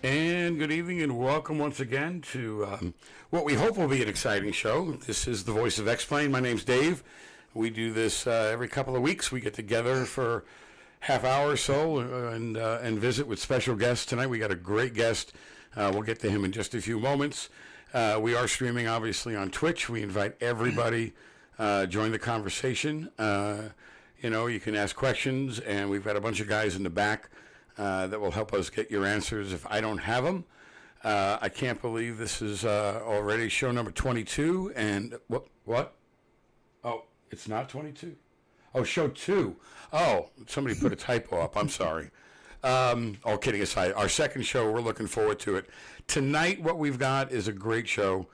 And good evening and welcome once again to what we hope will be an exciting show. This is the Voice of XPlane. My name's Dave. We do this every couple of weeks. We get together for half hour or so and visit with special guests. Tonight we got a great guest. We'll get to him in just a few moments. We are streaming obviously on Twitch. We invite everybody join the conversation. You can ask questions, and we've got a bunch of guys in the back that will help us get your answers if I don't have them. I can't believe this is already show number 22. And what? Oh, it's not 22. Oh, show 2. Oh, somebody put a typo up. I'm sorry. All kidding aside, our second show, we're looking forward to it. Tonight, what we've got is a great show.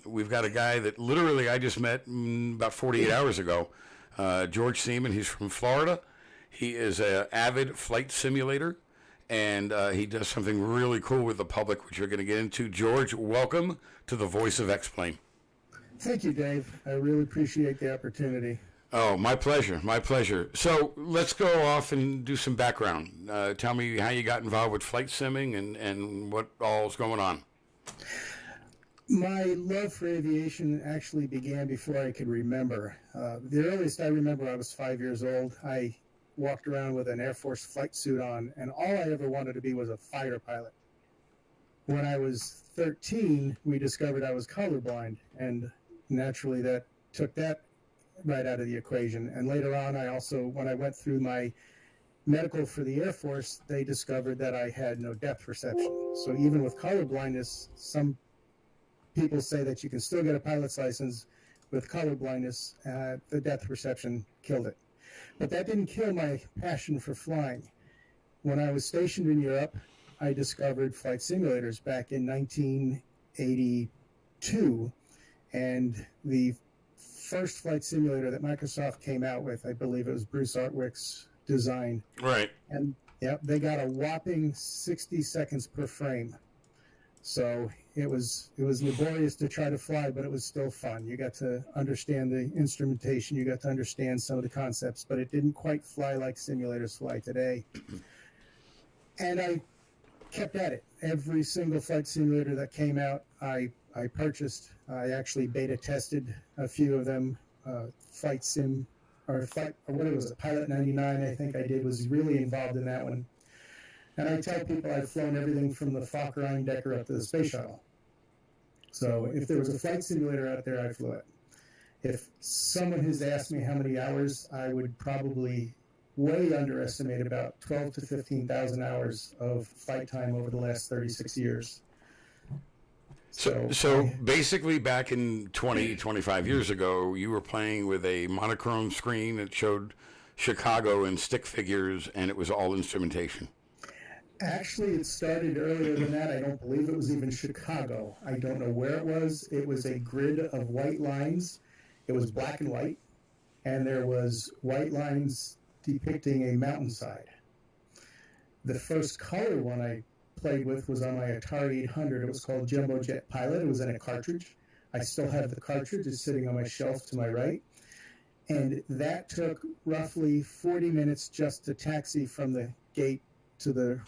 We've got a guy that literally I just met about 48 hours ago, George Seaman. He's from Florida. He is an avid flight simulator, and he does something really cool with the public, which we're going to get into. George, welcome to the Voice of XPlane. Thank you, Dave. I really appreciate the opportunity. Oh, my pleasure, my pleasure. So let's go off and do some background. Tell me how you got involved with flight simming and what all's going on. My love for aviation actually began before I could remember. The earliest I remember, I was 5 years old. I walked around with an Air Force flight suit on, and all I ever wanted to be was a fighter pilot. When I was 13, we discovered I was colorblind, and naturally that took that right out of the equation. And later on, when I went through my medical for the Air Force, they discovered that I had no depth perception. So even with color blindness, some people say that you can still get a pilot's license with color blindness. The depth perception killed it. But that didn't kill my passion for flying. When I was stationed in Europe, I discovered flight simulators back in 1982, and the first flight simulator that Microsoft came out with, I believe it was Bruce Artwick's design. Right. And they got a whopping 60 seconds per frame. So it was laborious to try to fly, but it was still fun. You got to understand the instrumentation, you got to understand some of the concepts, but it didn't quite fly like simulators fly today. And I kept at it. Every single flight simulator that came out, I purchased. I actually beta tested a few of them. Pilot 99, I think I did, was really involved in that one. And I tell people I've flown everything from the Fokker Eindecker up to the space shuttle. So if there was a flight simulator out there, I flew it. If someone has asked me how many hours, I would probably way underestimate about 12 to 15,000 hours of flight time over the last 36 years. So basically back in 25 years ago, you were playing with a monochrome screen that showed Chicago in stick figures, and it was all instrumentation. Actually, it started earlier than that. I don't believe it was even Chicago. I don't know where it was. It was a grid of white lines. It was black and white, and there was white lines depicting a mountainside. The first color one I played with was on my Atari 800. It was called Jumbo Jet Pilot. It was in a cartridge. I still have the cartridge. It's sitting on my shelf to my right. And that took roughly 40 minutes just to taxi from the gate to the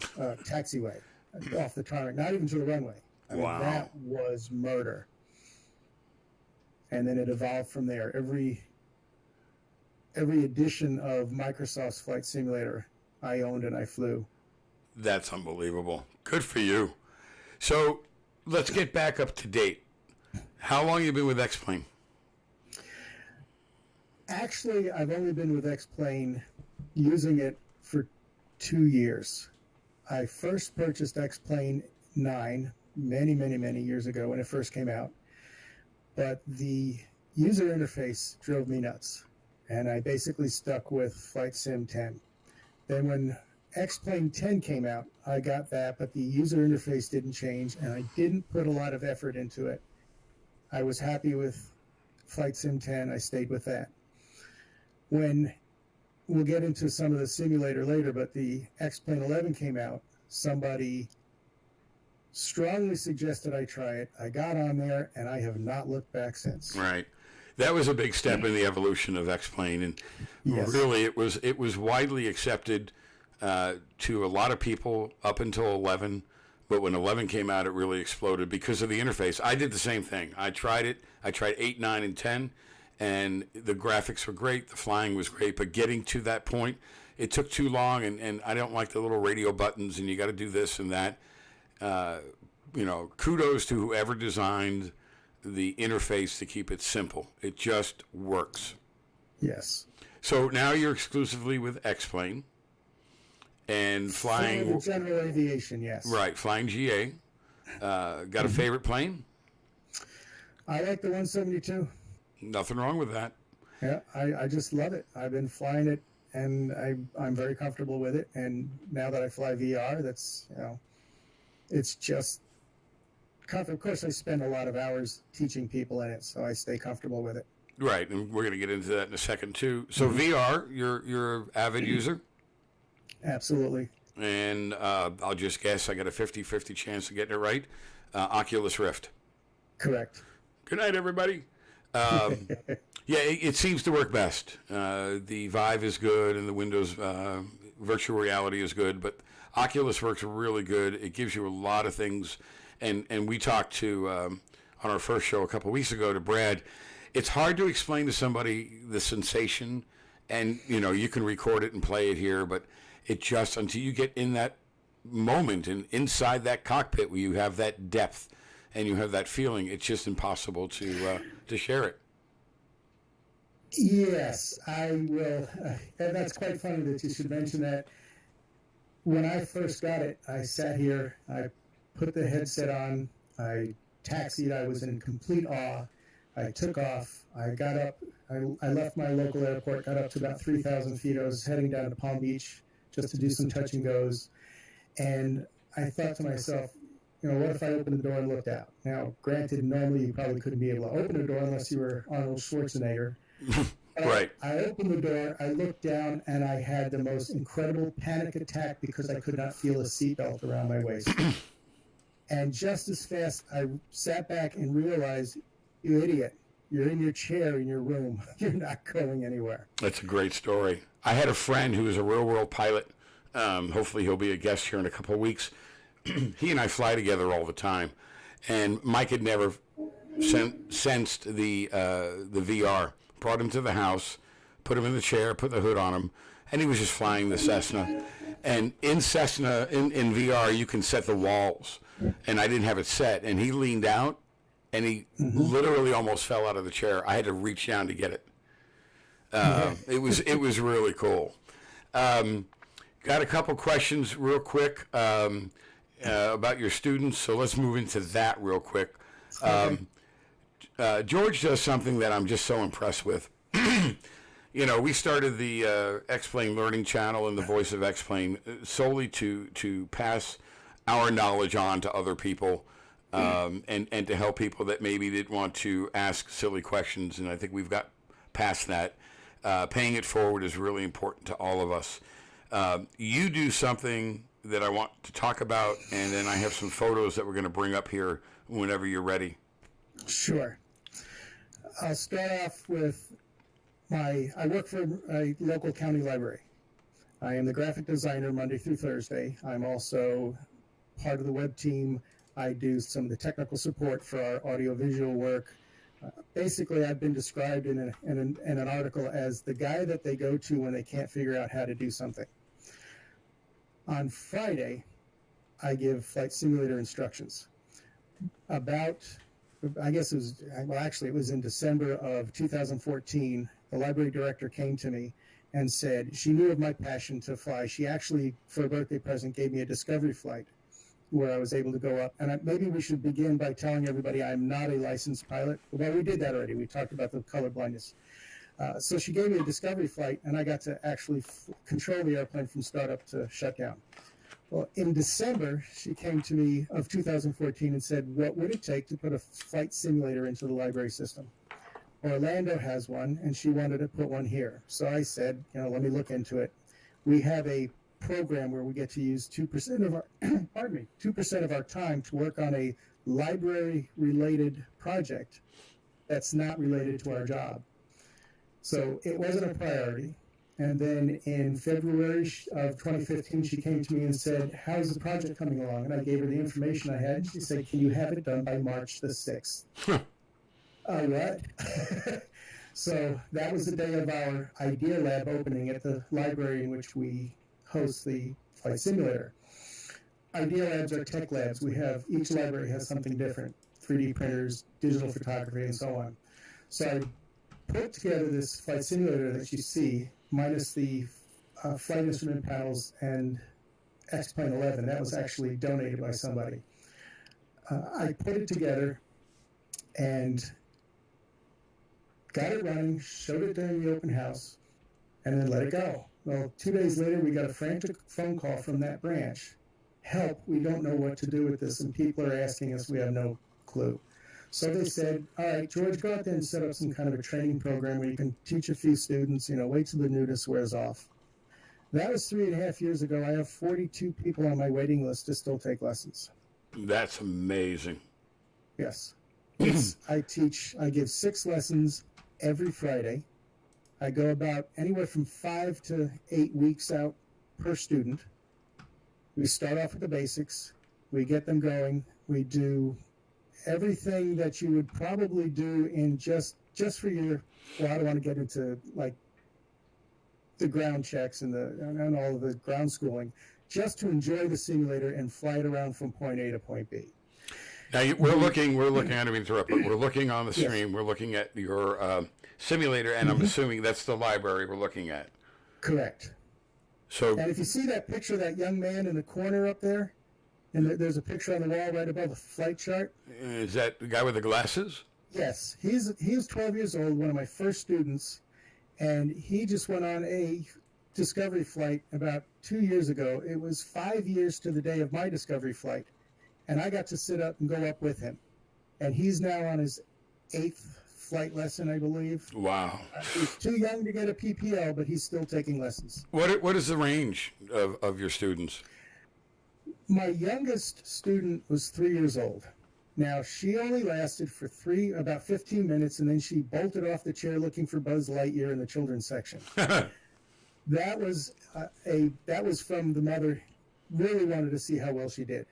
taxiway, off the tarmac, not even to the runway. Wow. That was murder. And then it evolved from there. Every edition of Microsoft's Flight Simulator I owned and I flew. That's unbelievable. Good for you. So let's get back up to date. How long have you been with XPlane? Actually, I've only been with XPlane using it for 2 years. I first purchased XPlane 9 many years ago when it first came out. But the user interface drove me nuts, and I basically stuck with Flight Sim 10. Then when XPlane 10 came out, I got that, but the user interface didn't change, and I didn't put a lot of effort into it. I was happy with Flight Sim 10. I stayed with that. We'll get into some of the simulator later, but the XPlane 11 came out. Somebody strongly suggested I try it. I got on there, and I have not looked back since. Right. That was a big step in the evolution of XPlane, and Yes. really it was widely accepted to a lot of people up until 11. But when 11 came out, it really exploded because of the interface. I did the same thing. I tried it. I tried 8, 9, and 10, and the graphics were great. The flying was great. But getting to that point, it took too long, and I don't like the little radio buttons, and you got to do this and that. Kudos to whoever designed the interface to keep it simple. It just works. Yes. So now you're exclusively with XPlane and flying general aviation, yes. Right, flying GA. Got a favorite plane? I like the 172. Nothing wrong with that. Yeah, I just love it. I've been flying it, and I'm very comfortable with it. And now that I fly VR, that's it's just comfort. Of course, I spend a lot of hours teaching people in it, so I stay comfortable with it. Right, and we're going to get into that in a second too. So VR, you're an avid user? Absolutely. And I'll just guess I got a 50-50 chance of getting it right. Oculus Rift. Correct. Good night, everybody. Yeah, it seems to work best. The Vive is good, and the Windows virtual reality is good, but Oculus works really good. It gives you a lot of things, and we talked to on our first show a couple of weeks ago to Brad. It's hard to explain to somebody the sensation, and you can record it and play it here, but it just, until you get in that moment and inside that cockpit where you have that depth and you have that feeling, it's just impossible to share it. Yes, I will. And that's quite funny that you should mention that. When I first got it, I sat here, I put the headset on, I taxied, I was in complete awe. I took off, I got up, I left my local airport, got up to about 3,000 feet. I was heading down to Palm Beach just to do some touch and goes. And I thought to myself, what if I opened the door and looked out? Now, granted, normally you probably couldn't be able to open a door unless you were Arnold Schwarzenegger. Right. I opened the door, I looked down, and I had the most incredible panic attack because I could not feel a seatbelt around my waist. And just as fast, I sat back and realized, you idiot, you're in your chair in your room. You're not going anywhere. That's a great story. I had a friend who was a real-world pilot. Hopefully he'll be a guest here in a couple of weeks. He and I fly together all the time. And Mike had never sensed the VR. Brought him to the house, put him in the chair, put the hood on him, and he was just flying the Cessna. And in Cessna, in VR, you can set the walls. And I didn't have it set. And he leaned out, and he literally almost fell out of the chair. I had to reach down to get it. It was really cool. Got a couple questions real quick about your students, so let's move into that real quick. George does something that I'm just so impressed with. We started the XPlane Learning Channel and the Voice of XPlane solely to pass our knowledge on to other people and to help people that maybe didn't want to ask silly questions, and I think we've got past that. Paying it forward is really important to all of us. You do something that I want to talk about, and then I have some photos that we're going to bring up here whenever you're ready. Sure. I'll start off with I work for a local county library. I am the graphic designer Monday through Thursday. I'm also part of the web team. I do some of the technical support for our audiovisual work. Basically, I've been described in an article as the guy that they go to when they can't figure out how to do something. On Friday, I give flight simulator instructions. It was in December of 2014. The library director came to me and said she knew of my passion to fly. She actually, for a birthday present, gave me a discovery flight where I was able to go up. And maybe we should begin by telling everybody I'm not a licensed pilot. Well, we did that already. We talked about the color blindness. So she gave me a discovery flight, and I got to actually control the airplane from startup to shutdown. Well, in December, she came to me of 2014 and said, what would it take to put a flight simulator into the library system? Orlando has one, and she wanted to put one here. So I said, let me look into it. We have a program where we get to use 2% of our, 2% of our time to work on a library-related project that's not related to our job. So it wasn't a priority. And then in February of 2015, she came to me and said, how's the project coming along? And I gave her the information I had. She said, can you have it done by March the 6th? What? So that was the day of our Idea Lab opening at the library in which we host the flight simulator. Idea Labs are tech labs. Each library has something different, 3D printers, digital photography, and so on. So I put together this flight simulator that you see, minus the flight instrument panels and XPlane 11. That was actually donated by somebody. I put it together and got it running, showed it during the open house, and then let it go. Well, 2 days later, we got a frantic phone call from that branch. Help, we don't know what to do with this, and people are asking us, we have no clue. So they said, all right, George, go out there and set up some kind of a training program where you can teach a few students, wait till the nudist wears off. That was 3.5 years ago. I have 42 people on my waiting list to still take lessons. That's amazing. Yes. I give 6 lessons every Friday. I go about anywhere from 5 to 8 weeks out per student. We start off with the basics. We get them going. We do everything that you would probably do in just for your, well, I don't want to get into like the ground checks and all of the ground schooling, just to enjoy the simulator and fly it around from point A to point B. Now we're looking, I don't mean to interrupt, but we're looking on the stream, Yes. We're looking at your simulator, and I'm assuming that's the library we're looking at. Correct. So, And if you see that picture of that young man in the corner up there, and there's a picture on the wall right above the flight chart. is that the guy with the glasses? Yes, he was 12 years old, one of my first students, and he just went on a discovery flight about 2 years ago. It was 5 years to the day of my discovery flight, and I got to sit up and go up with him. And he's now on his 8th flight lesson, I believe. Wow. He's too young to get a PPL, but he's still taking lessons. What is the range of your students? My youngest student was 3 years old. Now, she only lasted for about 15 minutes, and then she bolted off the chair looking for Buzz Lightyear in the children's section. That was from the mother, really wanted to see how well she did.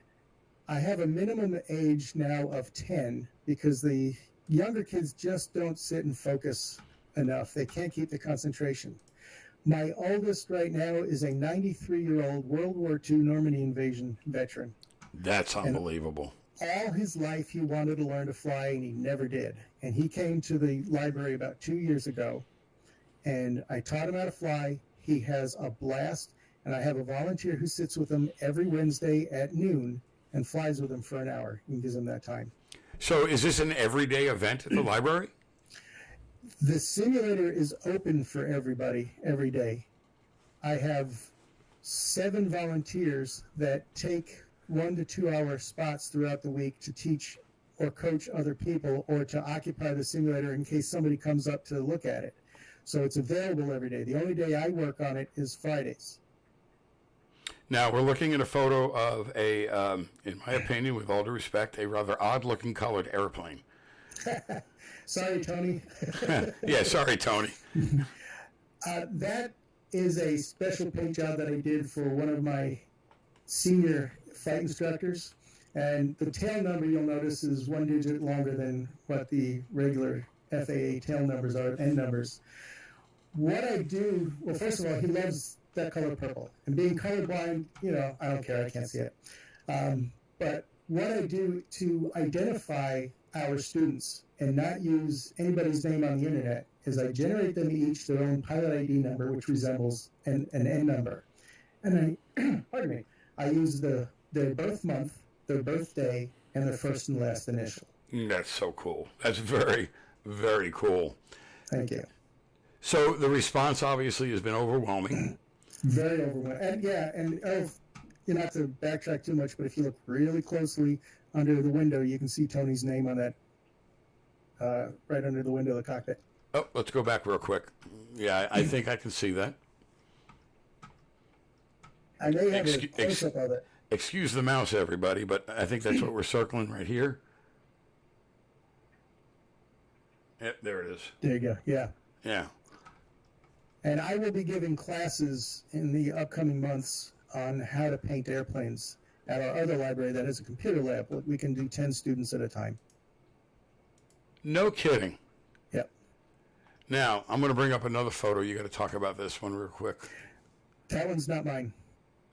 I have a minimum age now of 10 because the younger kids just don't sit and focus enough. They can't keep the concentration. My oldest right now is a 93-year-old World War II Normandy invasion veteran. That's unbelievable. And all his life he wanted to learn to fly, and he never did. And he came to the library about 2 years ago, and I taught him how to fly. He has a blast, and I have a volunteer who sits with him every Wednesday at noon and flies with him for an hour and gives him that time. So is this an everyday event at the library? The simulator is open for everybody every day. I have 7 volunteers that take 1 to 2 hour spots throughout the week to teach or coach other people or to occupy the simulator in case somebody comes up to look at it. So it's available every day. The only day I work on it is Fridays. Now, we're looking at a photo of a, in my opinion, with all due respect, a rather odd-looking colored airplane. Sorry, Tony. Yeah, sorry, Tony. That is a special paint job that I did for one of my senior flight instructors. And the tail number, you'll notice, is 1 digit longer than what the regular FAA tail numbers are, end numbers. What I do, well, first of all, he loves that color purple. And being colorblind, I don't care, I can't see it. But what I do to identify our students and not use anybody's name on the internet is I generate them each their own pilot ID number, which resembles an N number. And I use their birth month, their birthday, and their first and last initial. That's so cool. That's very, very cool. Thank you. So the response obviously has been overwhelming. Very overwhelming. And not to backtrack too much, but if you look really closely under the window, you can see Tony's name on that, right under the window of the cockpit. Oh, let's go back real quick. Yeah, I think I can see that. I may have a close-up of it. Excuse the mouse, everybody, but I think that's what we're circling right here. Yep, there it is. There you go. Yeah. Yeah. And I will be giving classes in the upcoming months on how to paint airplanes at our other library that is a computer lab. We can do 10 students at a time. No kidding. Yep. Now, I'm going to bring up another photo. You got to talk about this one real quick. That one's not mine.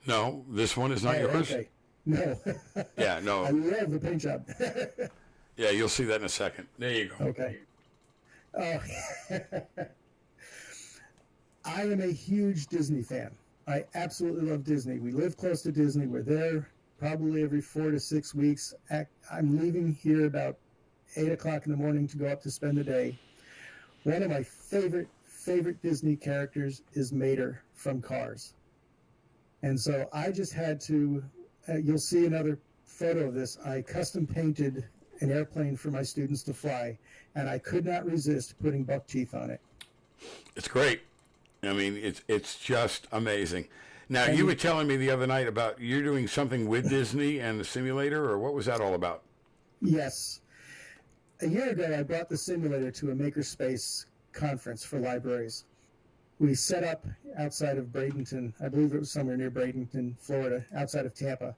No, this one is not yours? Okay. No. Yeah, no. I love the paint job. Yeah, you'll see that in a second. There you go. Okay. Oh. I am a huge Disney fan. I absolutely love Disney. We live close to Disney. We're there probably every 4 to 6 weeks. I'm leaving here about 8 o'clock in the morning to go up to spend the day. One of my favorite Disney characters is Mater from Cars. And so I just had to, you'll see another photo of this. I custom painted an airplane for my students to fly, and I could not resist putting buck teeth on it. It's great. I mean, it's just amazing. Now, you were telling me the other night about you're doing something with Disney and the simulator, or what was that all about? Yes. A year ago, I brought the simulator to a makerspace conference for libraries. We set up outside of Bradenton, I believe it was somewhere near Bradenton, Florida, outside of Tampa.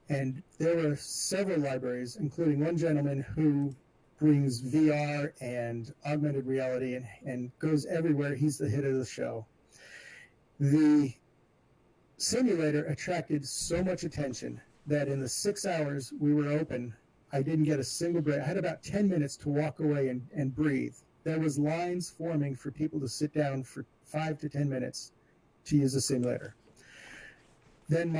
And there were several libraries, including one gentleman who brings VR and augmented reality and goes everywhere. He's the hit of the show. The simulator attracted so much attention that in the 6 hours we were open, I didn't get a single break. I had about 10 minutes to walk away and breathe. There was lines forming for people to sit down for 5 to 10 minutes to use the simulator. Then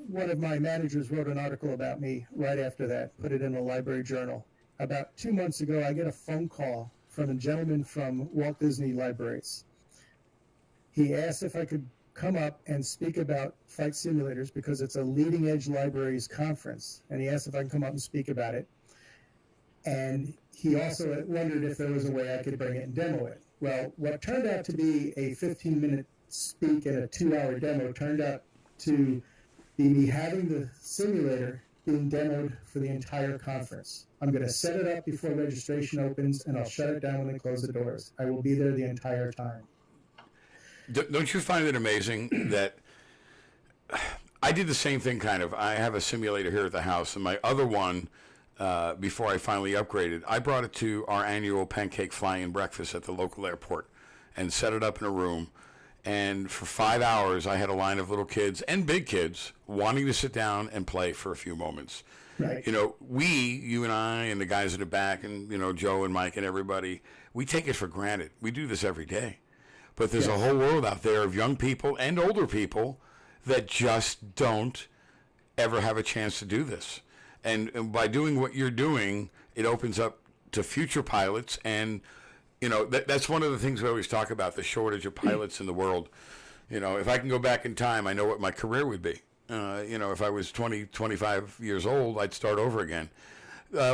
one of my managers wrote an article about me right after that, put it in a library journal. About 2 months ago, I get a phone call from a gentleman from Walt Disney Libraries. He asked if I could come up and speak about flight simulators because it's a leading edge libraries conference. And he asked if I can come up and speak about it. And he also wondered if there was a way I could bring it and demo it. Well, what turned out to be a 15-minute speak and a 2-hour demo turned out to be me having the simulator being demoed for the entire conference. I'm going to set it up before registration opens, and I'll shut it down when they close the doors. I will be there the entire time. Don't you find it amazing that I did the same thing kind of? I have a simulator here at the house, and my other one, before I finally upgraded, I brought it to our annual pancake flying breakfast at the local airport and set it up in a room. And for 5 hours, I had a line of little kids and big kids wanting to sit down and play for a few moments. Right. You know, you and I and the guys in the back and, you know, Joe and Mike and everybody, we take it for granted. We do this every day. But there's a whole world out there of young people and older people that just don't ever have a chance to do this. And by doing what you're doing, it opens up to future pilots. And, you know, that's one of the things we always talk about, the shortage of pilots in the world. You know, if I can go back in time, I know what my career would be. You know, if I was 20, 25 years old, I'd start over again.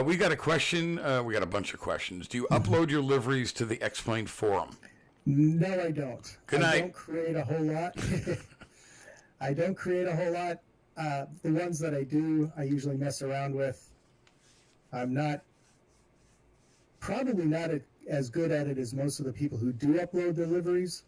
We got a question. We got a bunch of questions. Do you upload your liveries to the XPlane forum? No, I don't. Good night. I don't create a whole lot. I don't create a whole lot. The ones that I do, I usually mess around with. I'm probably not as good at it as most of the people who do upload their liveries,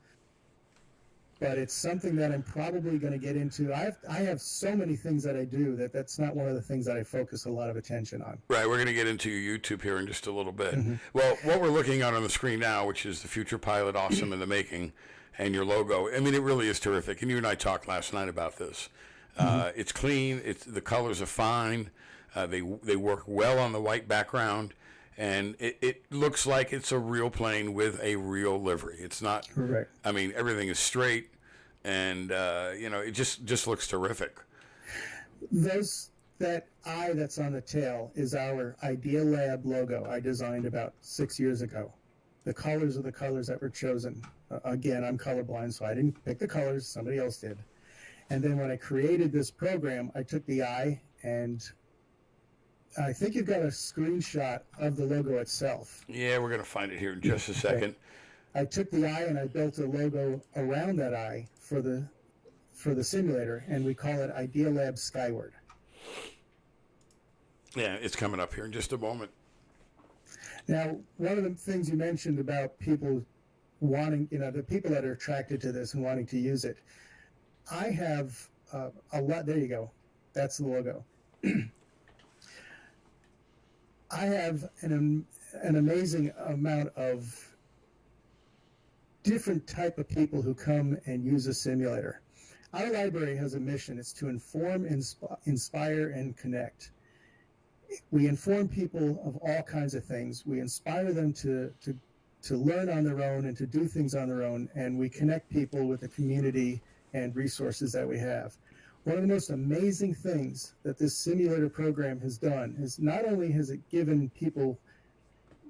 but it's something that I'm probably going to get into. I have so many things that I do that's not one of the things that I focus a lot of attention on. Right, we're going to get into your YouTube here in just a little bit. Mm-hmm. Well, what we're looking at on the screen now, which is the Future Pilot Awesome in the Making, and your logo, I mean, it really is terrific. And you and I talked last night about this. It's clean. The colors are fine. They work well on the white background. And it looks like it's a real plane with a real livery. It's not. Correct. I mean, everything is straight, and you know, it just looks terrific. That eye that's on the tail is our Idea Lab logo I designed about 6 years ago. The colors are the colors that were chosen. Again, I'm colorblind, so I didn't pick the colors. Somebody else did. And then when I created this program, I took the eye and I think you've got a screenshot of the logo itself. Yeah, we're going to find it here in just a second. I took the eye and I built a logo around that eye for the simulator, and we call it Idea Lab Skyward. Yeah, it's coming up here in just a moment. Now, one of the things you mentioned about people wanting, the people that are attracted to this and wanting to use it. I have a lot. There you go. That's the logo. I have an amazing amount of different type of people who come and use a simulator. Our library has a mission. It's to inform, inspire, and connect. We inform people of all kinds of things. We inspire them to learn on their own and to do things on their own, and we connect people with the community and resources that we have. One of the most amazing things that this simulator program has done is not only has it given people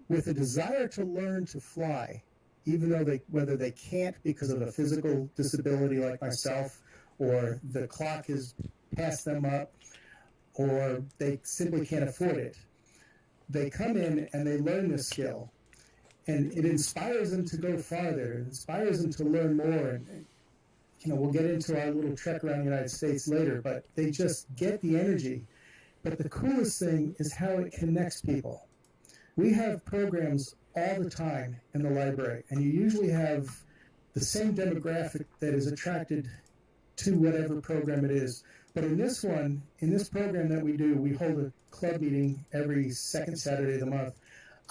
with a desire to learn to fly, even though whether they can't because of a physical disability like myself, or the clock has passed them up, or they simply can't afford it. They come in and they learn this skill, and it inspires them to go farther. It inspires them to learn more. And we'll get into our little trek around the United States later, but they just get the energy. But the coolest thing is how it connects people. We have programs all the time in the library, and you usually have the same demographic that is attracted to whatever program it is. But in this program that we do, we hold a club meeting every second Saturday of the month.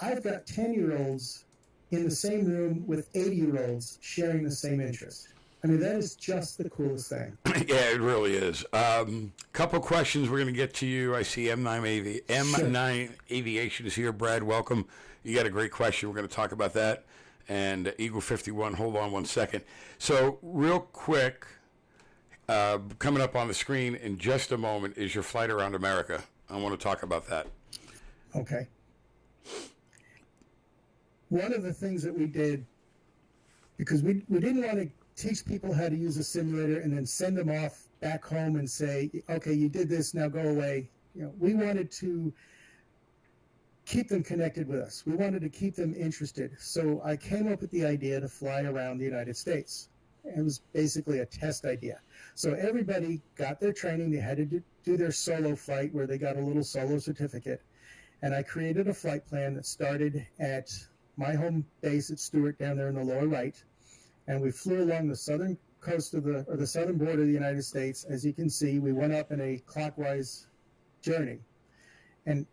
I've got 10-year-olds in the same room with 80-year-olds sharing the same interest. I mean, that is just the coolest thing. Yeah, it really is. Couple questions we're going to get to you. I see M9 Aviation is here. Brad, welcome. You got a great question. We're going to talk about that. And Eagle 51, hold on one second. So real quick, coming up on the screen in just a moment is your flight around America. I want to talk about that. Okay. One of the things that we did, because we didn't want to teach people how to use a simulator and then send them off back home and say, okay, you did this, now go away. We wanted to keep them connected with us. We wanted to keep them interested. So I came up with the idea to fly around the United States. It was basically a test idea. So everybody got their training. They had to do their solo flight where they got a little solo certificate. And I created a flight plan that started at my home base at Stewart down there in the lower right. And we flew along the southern coast of the southern border of the United States. As you can see, we went up in a clockwise journey. And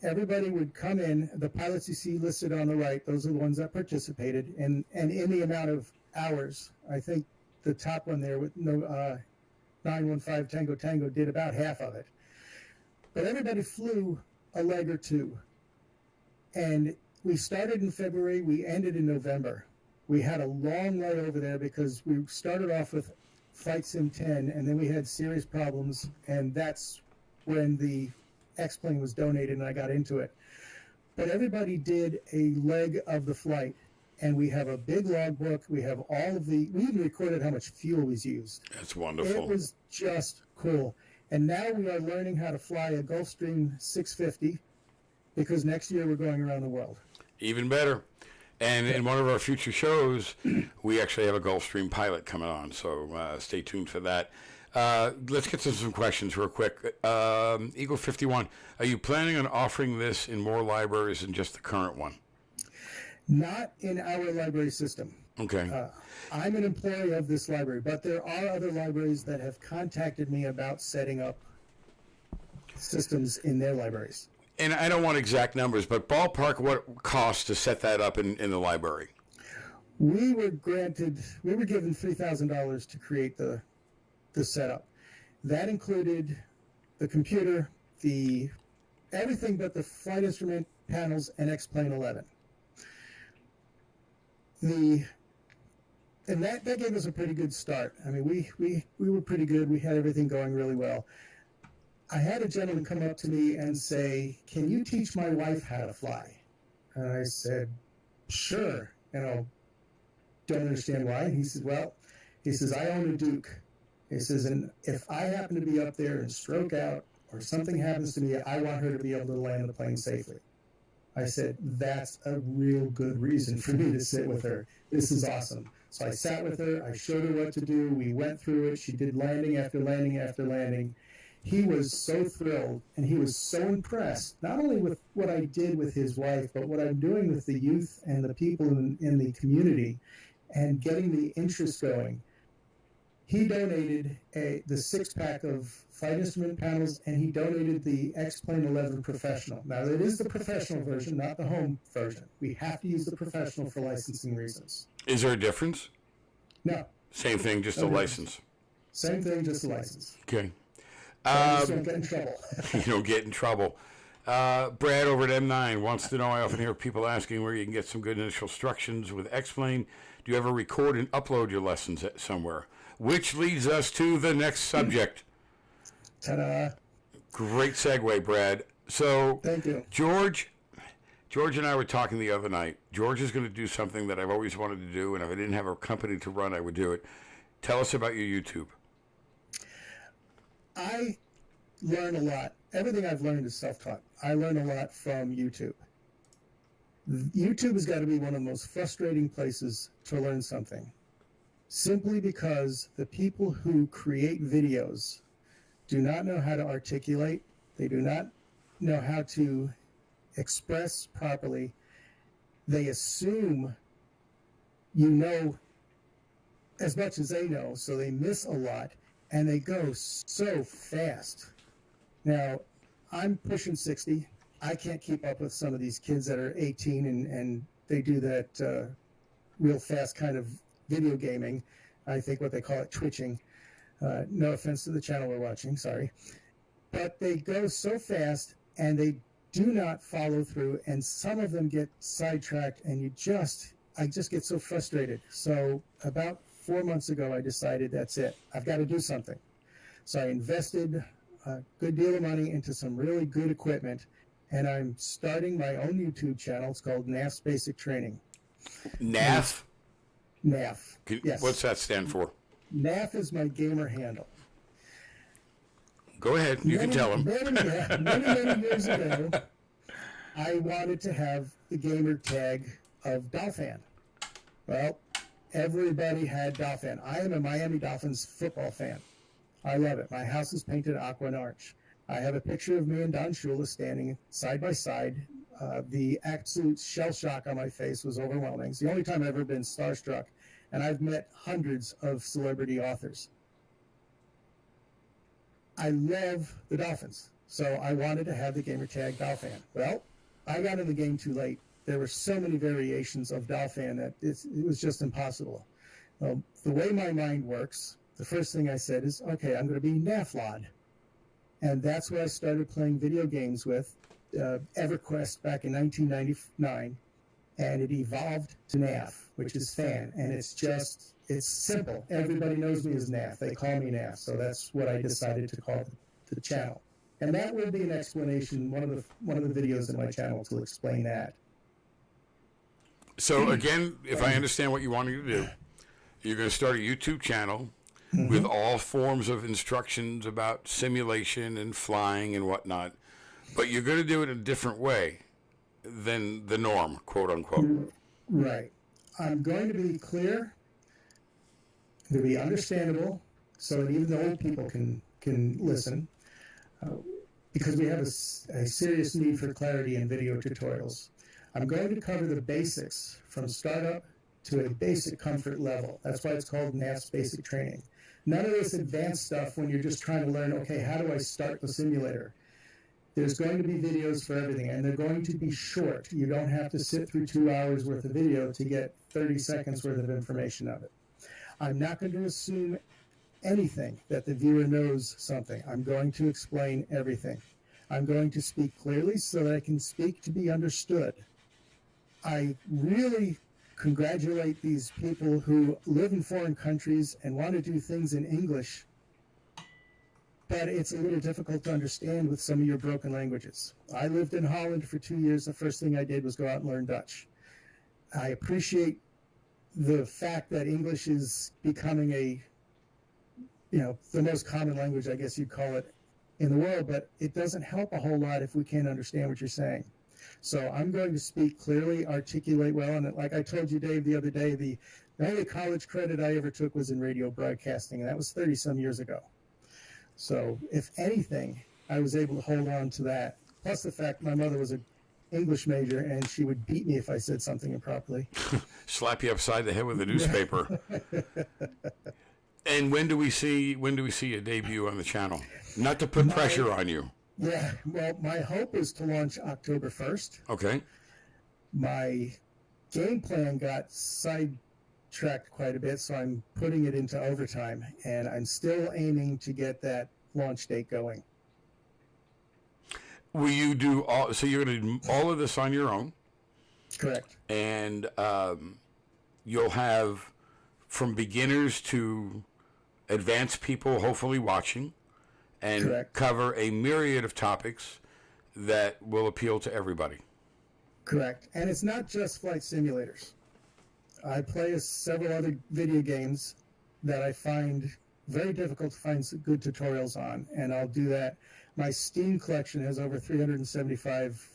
everybody would come in. The pilots you see listed on the right, those are the ones that participated. And in the amount of hours, I think the top one there with 915 Tango Tango did about half of it. But everybody flew a leg or two. And we started in February, we ended in November. We had a long layover there because we started off with Flight Sim 10, and then we had serious problems, and that's when the XPlane was donated, and I got into it. But everybody did a leg of the flight, and we have a big logbook. We have we even recorded how much fuel was used. That's wonderful. It was just cool. And now we are learning how to fly a Gulfstream 650 because next year we're going around the world. Even better. And in one of our future shows, we actually have a Gulfstream pilot coming on, so stay tuned for that. Let's get to some questions real quick. Eagle 51, are you planning on offering this in more libraries than just the current one? Not in our library system. Okay. I'm an employee of this library, but there are other libraries that have contacted me about setting up systems in their libraries. And I don't want exact numbers, but ballpark what it costs to set that up in the library? We were given $3,000 to create the setup. That included the computer, everything but the flight instrument panels and XPlane 11. And that gave us a pretty good start. I mean, we were pretty good. We had everything going really well. I had a gentleman come up to me and say, "Can you teach my wife how to fly?" And I said, "Sure." Don't understand why. And he said, I own a Duke. He says, and if I happen to be up there and stroke out or something happens to me, I want her to be able to land the plane safely. I said, that's a real good reason for me to sit with her. This is awesome. So I sat with her. I showed her what to do. We went through it. She did landing after landing after landing. He was so thrilled, and he was so impressed, not only with what I did with his wife, but what I'm doing with the youth and the people in the community. and getting the interest going, he donated the 6-pack of flight instrument panels, and he donated the XPlane 11 Professional. Now, it is the professional version, not the home version. We have to use the professional for licensing reasons. Is there a difference? No. Same thing, just a license. Same thing, just a license. Okay. So you just don't get in trouble. You don't get in trouble. Brad over at M9 wants to know, I often hear people asking where you can get some good initial instructions with XPlane. Do you ever record and upload your lessons somewhere? Which leads us to the next subject. Ta-da. Great segue, Brad. So, Thank you. George and I were talking the other night. George is going to do something that I've always wanted to do, and if I didn't have a company to run, I would do it. Tell us about your YouTube. I learn a lot. Everything I've learned is self-taught. I learn a lot from YouTube. YouTube has got to be one of the most frustrating places to learn something, simply because the people who create videos do not know how to articulate. They do not know how to express properly. They assume you know as much as they know, so they miss a lot, and they go so fast. Now, I'm pushing 60. I can't keep up with some of these kids that are 18 and they do that real fast kind of video gaming. I think what they call it twitching. No offense to the channel we're watching, sorry. But they go so fast and they do not follow through, and some of them get sidetracked, and I just get so frustrated. So about 4 months ago, I decided that's it. I've got to do something. So I invested a good deal of money into some really good equipment, and I'm starting my own YouTube channel. It's called NAF's Basic Training. NAF? NAF, yes. What's that stand for? NAF is my gamer handle. Go ahead. You can tell them. Many years ago, I wanted to have the gamer tag of Dolphin. Well, everybody had Dolphin. I am a Miami Dolphins football fan. I love it. My house is painted aqua and orange. I have a picture of me and Don Shula standing side by side. The absolute shell shock on my face was overwhelming. It's the only time I've ever been starstruck. And I've met hundreds of celebrity authors. I love the Dolphins, so I wanted to have the gamer tag Dolphin. Well, I got in the game too late. There were so many variations of Dolphin that it was just impossible. The way my mind works, the first thing I said is, okay, I'm going to be Naflod. And that's what I started playing video games with, EverQuest back in 1999, and it evolved to NAF, which is fan, and it's simple. Everybody knows me as NAF. They call me NAF, so that's what I decided to call the channel. And that will be an explanation. One of the videos in my channel will explain that. So again, if I understand what you wanted to do, you're going to start a YouTube channel with all forms of instructions about simulation and flying and whatnot, but you're going to do it a different way than the norm, quote unquote. Right. I'm going to be clear. To be understandable, so that even the old people can listen, because we have a serious need for clarity in video tutorials. I'm going to cover the basics from startup to a basic comfort level. That's why it's called NAF's Basic Training. None of this advanced stuff when you're just trying to learn, okay, how do I start the simulator? There's going to be videos for everything, and they're going to be short. You don't have to sit through 2 hours worth of video to get 30 seconds worth of information of it. I'm not going to assume anything that the viewer knows something. I'm going to explain everything. I'm going to speak clearly so that I can speak to be understood. I really congratulate these people who live in foreign countries and want to do things in English, but it's a little difficult to understand with some of your broken languages. I lived in Holland for 2 years. The first thing I did was go out and learn Dutch. I appreciate the fact that English is becoming the most common language, I guess you'd call it, in the world, but it doesn't help a whole lot if we can't understand what you're saying. So I'm going to speak clearly, articulate well, and like I told you, Dave, the other day, the only college credit I ever took was in radio broadcasting, and that was 30-some years ago. So if anything, I was able to hold on to that, plus the fact my mother was an English major, and she would beat me if I said something improperly. Slap you upside the head with a newspaper. And when do we see a debut on the channel? Not to put pressure on you. Yeah, well, my hope is to launch October 1st. Okay. My game plan got sidetracked quite a bit, so I'm putting it into overtime, and I'm still aiming to get that launch date going. Will you do all? So you're going to do all of this on your own, Correct. and you'll have from beginners to advanced people hopefully watching, and Correct. cover a myriad of topics that will appeal to everybody. Correct. And it's not just flight simulators. I play several other video games that I find very difficult to find some good tutorials on, and I'll do that. My Steam collection has over 375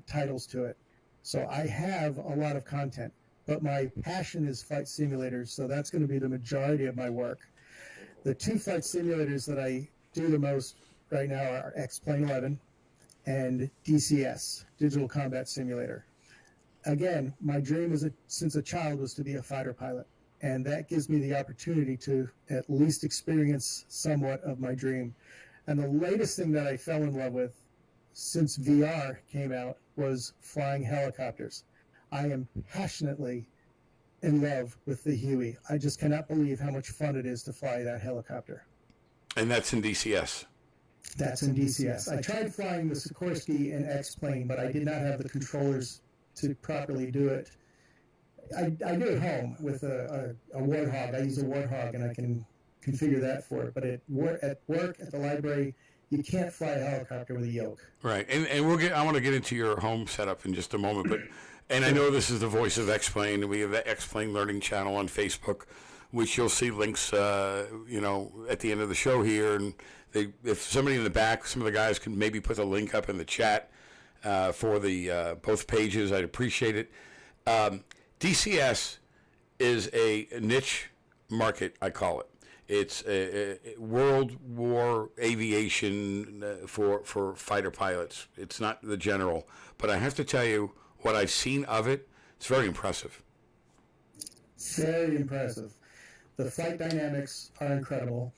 titles to it. So I have a lot of content, but my passion is flight simulators, so that's going to be the majority of my work. The two flight simulators that I do the most right now are XPlane 11 and DCS, Digital Combat Simulator. Again, my dream since a child was to be a fighter pilot, and that gives me the opportunity to at least experience somewhat of my dream. And the latest thing that I fell in love with since VR came out was flying helicopters. I am passionately in love with the Huey. I just cannot believe how much fun it is to fly that helicopter. And that's in DCS. That's in DCS. I tried flying the Sikorsky in X-Plane, but I did not have the controllers to properly do it. I do it home with a Warthog. I use a Warthog, and I can configure that for it. But at work, at the library, you can't fly a helicopter with a yoke. Right, and I want to get into your home setup in just a moment, but and I know this is the voice of XPlane, and we have the XPlane Learning channel on Facebook, which you'll see links, at the end of the show here, and if somebody in the back, some of the guys can maybe put the link up in the chat for the both pages, I'd appreciate it. DCS is a niche market, I call it. It's a World War aviation for fighter pilots. It's not the general, but I have to tell you, what I've seen of it, it's very impressive. Very impressive. The flight dynamics are incredible.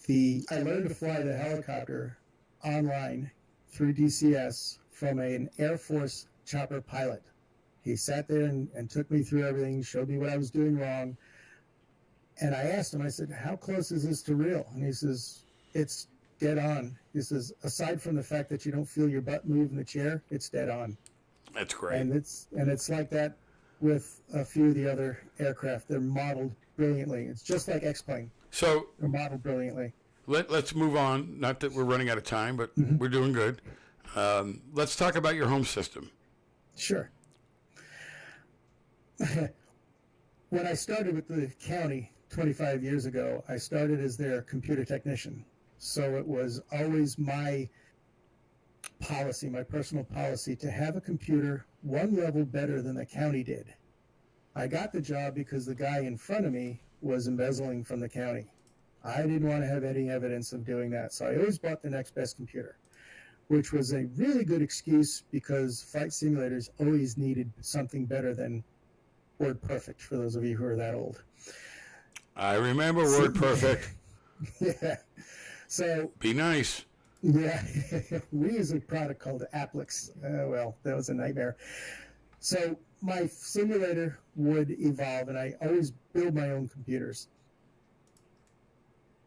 I learned to fly the helicopter online through DCS from an Air Force chopper pilot. He sat there and took me through everything, showed me what I was doing wrong. And I asked him, I said, how close is this to real? And he says, it's dead on. He says, aside from the fact that you don't feel your butt move in the chair, it's dead on. That's great. And it's like that with a few of the other aircraft. They're modeled brilliantly. It's just like X-Plane. So they're modeled brilliantly. Let's move on. Not that we're running out of time, but we're doing good. Let's talk about your home system. Sure. When I started with the county 25 years ago, I started as their computer technician. So it was always my policy, my personal policy, to have a computer one level better than the county did. I got the job because the guy in front of me was embezzling from the county. I didn't want to have any evidence of doing that, so I always bought the next best computer, which was a really good excuse because flight simulators always needed something better than WordPerfect, for those of you who are that old. I remember WordPerfect. Yeah. So be nice. Yeah. We use a product called Applix. Well, that was a nightmare. So my simulator would evolve, and I always build my own computers.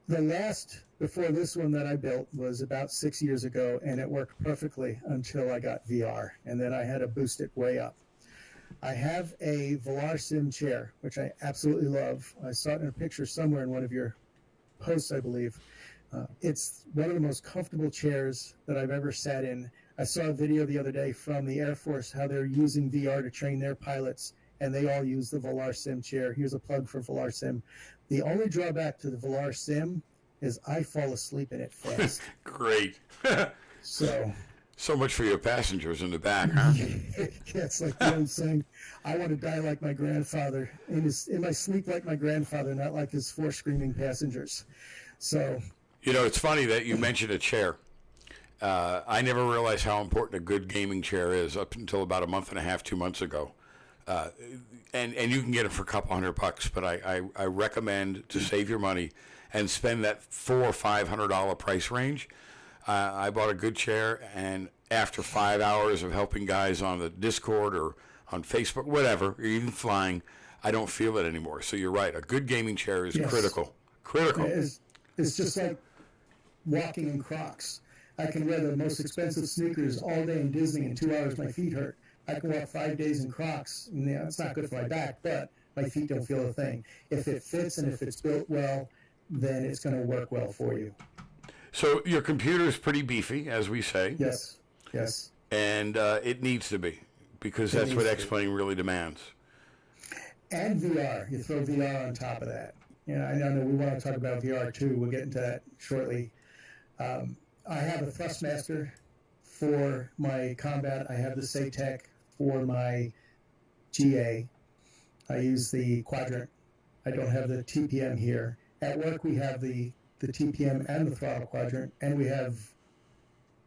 The last, before this one that I built, was about 6 years ago, and it worked perfectly until I got VR, and then I had to boost it way up. I have a Velar Sim chair, which I absolutely love. I saw it in a picture somewhere in one of your posts, I believe. It's one of the most comfortable chairs that I've ever sat in. I saw a video the other day from the Air Force, how they're using VR to train their pilots, and they all use the Velar Sim chair. Here's a plug for Velar Sim. The only drawback to the Velar Sim is I fall asleep in it fast. Great. So much for your passengers in the back, huh? Yeah, it's like the old saying, I want to die like my grandfather, in my sleep like my grandfather, not like his 4 screaming passengers. So, it's funny that you mentioned a chair. I never realized how important a good gaming chair is up until about a month and a half, 2 months ago. And you can get it for a couple $100, but I recommend to save your money and spend that $400 or $500 price range. I bought a good chair, and after 5 hours of helping guys on the Discord or on Facebook, whatever, or even flying, I don't feel it anymore. So you're right. A good gaming chair is critical. Critical. It's just like walking in Crocs. I can wear the most expensive sneakers all day in Disney. In 2 hours, my feet hurt. I can walk 5 days in Crocs. And, it's not good for my back, but my feet don't feel a thing. If it fits and if it's built well, then it's going to work well for you. So your computer is pretty beefy, as we say. Yes. And it needs to be, because that's what XPlane really demands. And VR. You throw VR on top of that. I know we want to talk about VR too. We'll get into that shortly. I have a Thrustmaster for my combat. I have the SATEC for my GA. I use the Quadrant. I don't have the TPM here. At work, we have the TPM and the throttle quadrant, and we have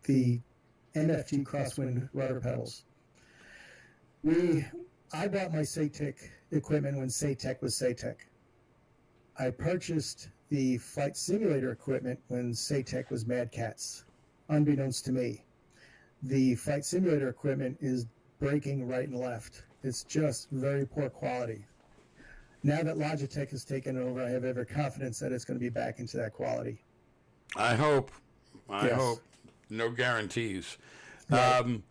the MFG crosswind rudder pedals. I bought my SATEC equipment when SATEC was SATEC. I purchased the flight simulator equipment when SATEC was Mad Cats, unbeknownst to me. The flight simulator equipment is breaking right and left. It's just very poor quality. Now that Logitech has taken over, I have every confidence that it's going to be back into that quality. I hope. I hope. No guarantees. Right.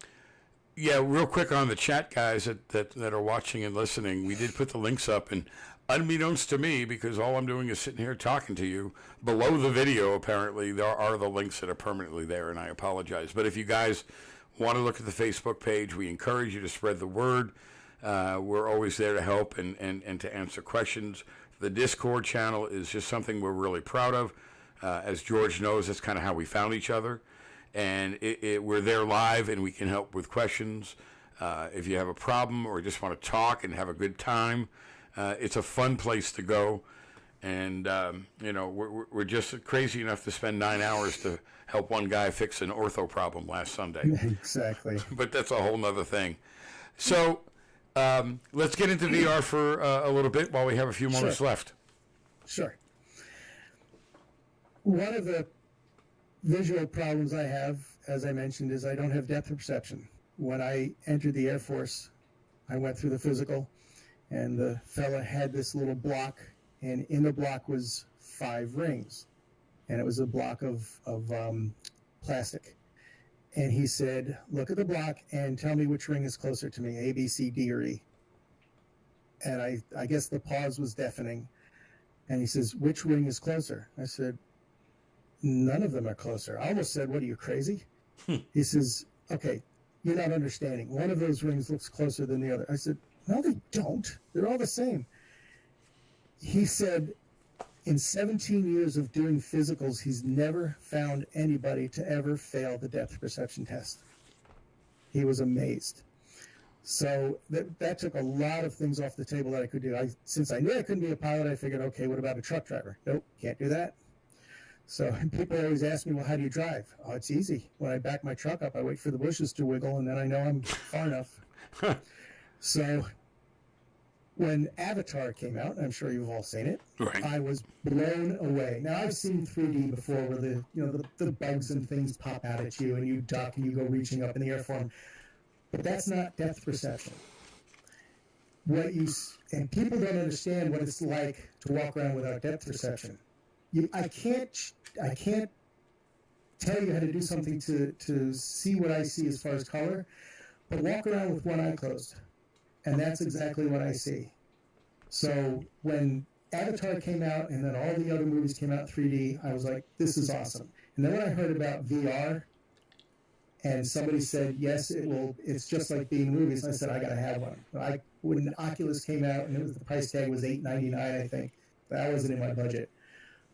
Yeah, real quick on the chat, guys that are watching and listening, we did put the links up, and unbeknownst to me, because all I'm doing is sitting here talking to you, below the video, apparently, there are the links that are permanently there, and I apologize. But if you guys want to look at the Facebook page, we encourage you to spread the word. We're always there to help and to answer questions. The Discord channel is just something we're really proud of. As George knows, that's kind of how we found each other. And we're there live, and we can help with questions. If you have a problem or just want to talk and have a good time, it's a fun place to go. And, we're just crazy enough to spend 9 hours to help one guy fix an ortho problem last Sunday. Exactly. But that's a whole nother thing. So let's get into VR for a little bit while we have a few moments left. Sure. One of the visual problems I have, as I mentioned, is I don't have depth perception. When I entered the Air Force, I went through the physical, and the fella had this little block, and in the block was 5 rings, and it was a block of plastic. And he said, look at the block and tell me which ring is closer to me, A, B, C, D, or E. And I guess the pause was deafening. And he says, which ring is closer? I said, none of them are closer. I almost said, what, are you crazy? He says, okay, you're not understanding. One of those rings looks closer than the other. I said, no, they don't. They're all the same. He said, in 17 years of doing physicals, he's never found anybody to ever fail the depth perception test. He was amazed. So that took a lot of things off the table that I could do. Since I knew I couldn't be a pilot, I figured, okay, what about a truck driver? Nope, can't do that. So people always ask me, well, how do you drive? Oh, it's easy. When I back my truck up, I wait for the bushes to wiggle, and then I know I'm far enough. So when Avatar came out, and I'm sure you've all seen it, right. I was blown away. Now, I've seen 3D before where the bugs and things pop out at you, and you duck, and you go reaching up in the air for them. But that's not depth perception. And people don't understand what it's like to walk around without depth perception. I can't tell you how to do something to see what I see as far as color, but walk around with one eye closed, and that's exactly what I see. So when Avatar came out and then all the other movies came out in 3D, I was like, this is awesome. And then when I heard about VR, and somebody said, yes, it's just like being in movies, I said, I got to have one. When Oculus came out, and the price tag was $899, I think, that wasn't in my budget.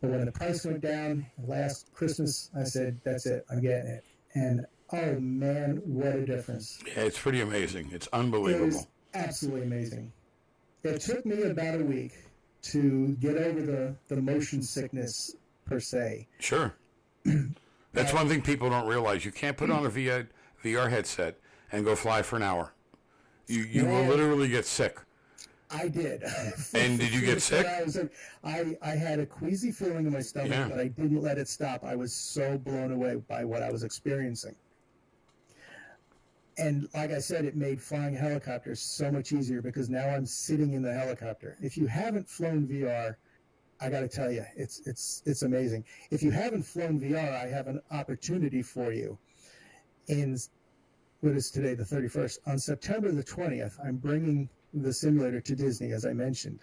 But when the price went down last Christmas, I said, that's it, I'm getting it. And oh man, what a difference. Yeah, it's pretty amazing. It's unbelievable. It was absolutely amazing. It took me about a week to get over the motion sickness per se. Sure. That's one thing people don't realize. You can't put on a VR headset and go fly for an hour. You will literally get sick. I did. And did you get sick? I had a queasy feeling in my stomach, but I didn't let it stop. I was so blown away by what I was experiencing. And like I said, it made flying helicopters so much easier because now I'm sitting in the helicopter. If you haven't flown VR, I got to tell you, it's amazing. If you haven't flown VR, I have an opportunity for you. In what is today, the 31st? On September the 20th, I'm bringing the simulator to Disney, as I mentioned.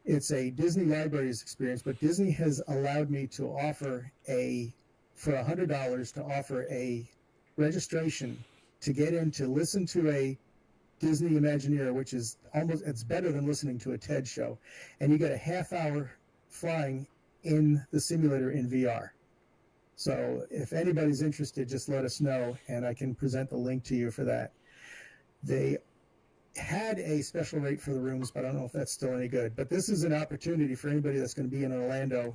It's a Disney Libraries experience, but Disney has allowed me to offer for $100 to offer a registration to get in to listen to a Disney Imagineer, which is it's better than listening to a TED show. And you get a half-hour flying in the simulator in VR. So if anybody's interested, just let us know, and I can present the link to you for that. They had a special rate for the rooms, but I don't know if that's still any good. But this is an opportunity for anybody that's going to be in Orlando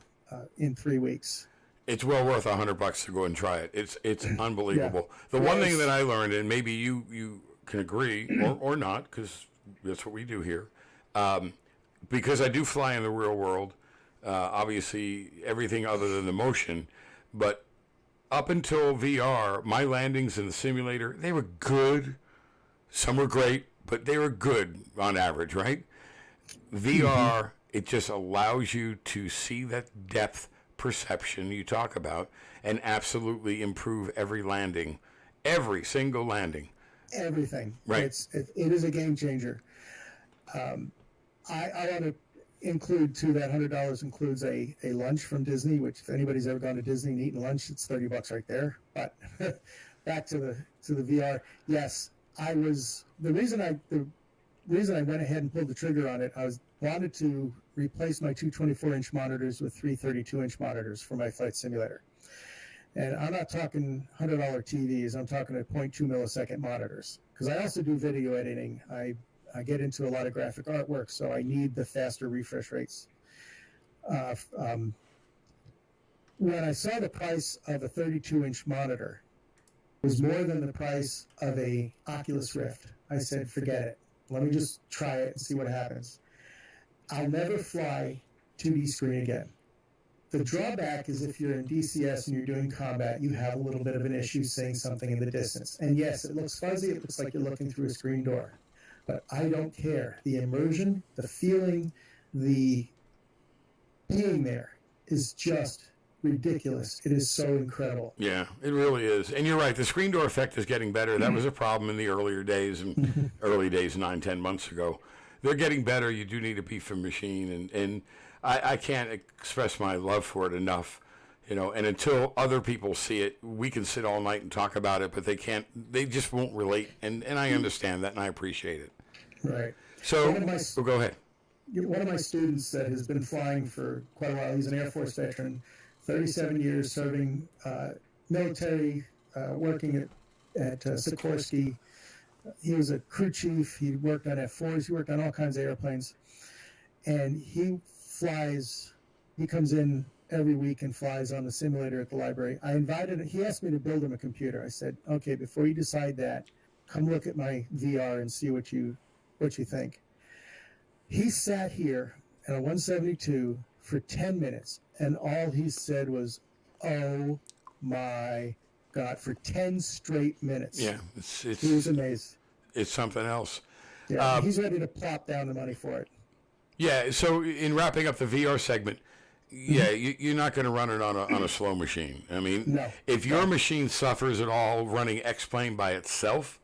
in 3 weeks. It's well worth $100 to go and try it. It's unbelievable. The one thing that I learned, and maybe you can agree or not, because that's what we do here, because I do fly in the real world, obviously everything other than the motion, but up until VR, my landings in the simulator, they were good. Some were great, but they were good on average, right? VR, it just allows you to see that depth perception you talk about and absolutely improve every landing, every single landing. Everything. Right. It is a game changer. I want to include, too, that $100 includes a lunch from Disney, which if anybody's ever gone to Disney and eaten lunch, it's $30 right there. But back to the VR. Yes, the reason I went ahead and pulled the trigger on it, wanted to replace my two 24-inch monitors with three 32-inch monitors for my flight simulator. And I'm not talking $100 TVs. I'm talking 0.2 millisecond monitors. Because I also do video editing. I get into a lot of graphic artwork, so I need the faster refresh rates. When I saw the price of a 32-inch monitor, it was more than the price of a Oculus Rift. I said, forget it. Let me just try it and see what happens. I'll never fly 2D screen again. The drawback is if you're in DCS and you're doing combat, you have a little bit of an issue seeing something in the distance. And yes, it looks fuzzy. It looks like you're looking through a screen door. But I don't care. The immersion, the feeling, the being there is just ridiculous. It is so incredible. Yeah, it really is. And you're right. The screen door effect is getting better. That was a problem in the earlier days and early days 9-10 months ago. They're getting better. You do need a beef of machine, and I can't express my love for it enough, and until other people see it, we can sit all night and talk about it, but they just won't relate, and I understand that, and I appreciate it. Right. So, go ahead. One of my students that has been flying for quite a while, he's an Air Force veteran, 37 years serving military, working at Sikorsky. He was a crew chief. He worked on F-4s. He worked on all kinds of airplanes. And he comes in every week and flies on the simulator at the library. He asked me to build him a computer. I said, okay, before you decide that, come look at my VR and see what you think. He sat here at a 172 for 10 minutes, and all he said was, oh my God, for 10 straight minutes. Yeah, he was amazed. It's something else. Yeah, he's ready to plop down the money for it. Yeah, so in wrapping up the VR segment, you're not going to run it on a slow machine. I mean, if your machine suffers at all running XPlane by itself,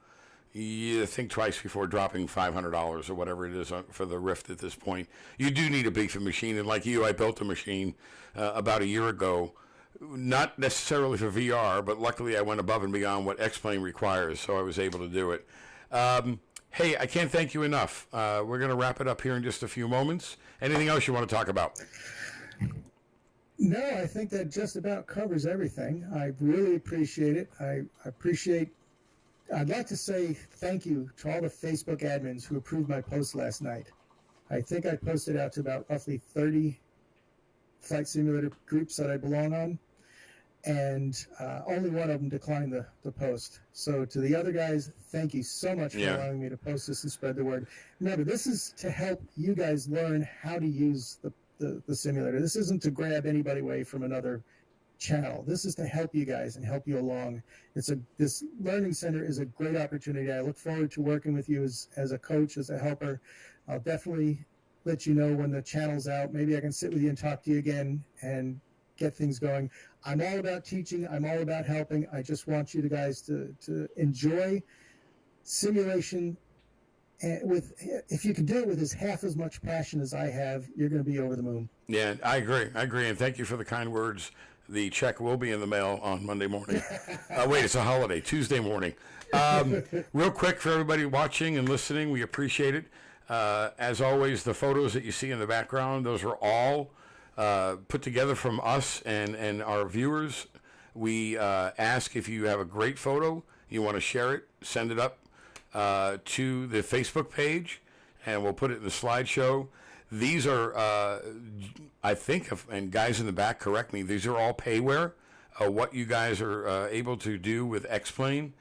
you think twice before dropping $500 or whatever it is for the Rift at this point. You do need a beefy machine, and like you, I built a machine about a year ago, not necessarily for VR, but luckily I went above and beyond what XPlane requires, so I was able to do it. Hey, I can't thank you enough. We're going to wrap it up here in just a few moments. Anything else you want to talk about? No, I think that just about covers everything. I really appreciate it. I'd like to say thank you to all the Facebook admins who approved my post last night. I think I posted out to about roughly 30 flight simulator groups that I belong on. and only one of them declined the post. So to the other guys, thank you so much for allowing me to post this and spread the word. Remember, this is to help you guys learn how to use the simulator. This isn't to grab anybody away from another channel. This is to help you guys and help you along. This learning center is a great opportunity. I look forward to working with you as a coach, as a helper. I'll definitely let you know when the channel's out. Maybe I can sit with you and talk to you again and get things going. I'm all about teaching. I'm all about helping. I just want you guys to enjoy simulation. And if you can do it with half as much passion as I have, you're going to be over the moon. Yeah, I agree. And thank you for the kind words. The check will be in the mail on Monday morning. Wait, it's a holiday, Tuesday morning. Real quick for everybody watching and listening, we appreciate it. As always, the photos that you see in the background, those are all put together from us and our viewers. We ask if you have a great photo, you want to share it, send it up to the Facebook page, and we'll put it in the slideshow. These are, I think, and guys in the back, correct me, these are all payware, what you guys are able to do with XPlane.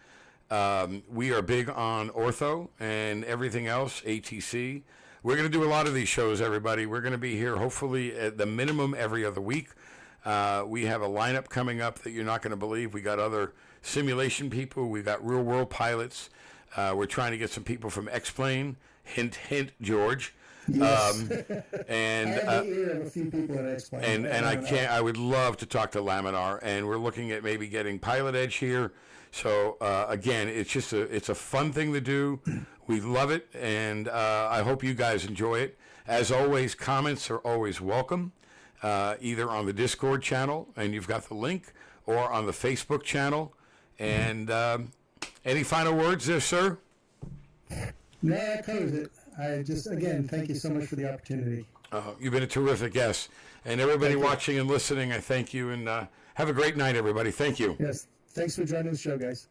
We are big on ortho and everything else, ATC. We're going to do a lot of these shows, everybody. We're going to be here, hopefully, at the minimum every other week. We have a lineup coming up that you're not going to believe. We got other simulation people. We got real-world pilots. We're trying to get some people from XPlane. Hint, hint, George. Yes. And I have the ear of a few people at XPlane. and I would love to talk to Laminar, and we're looking at maybe getting Pilot Edge here. So again, it's a fun thing to do. We love it, and I hope you guys enjoy it. As always, comments are always welcome, either on the Discord channel, and you've got the link, or on the Facebook channel. And any final words there, sir? No, that covers it. Again, thank you so much for the opportunity. You've been a terrific guest. And everybody watching and listening, I thank you. And have a great night, everybody. Thank you. Yes. Thanks for joining the show, guys.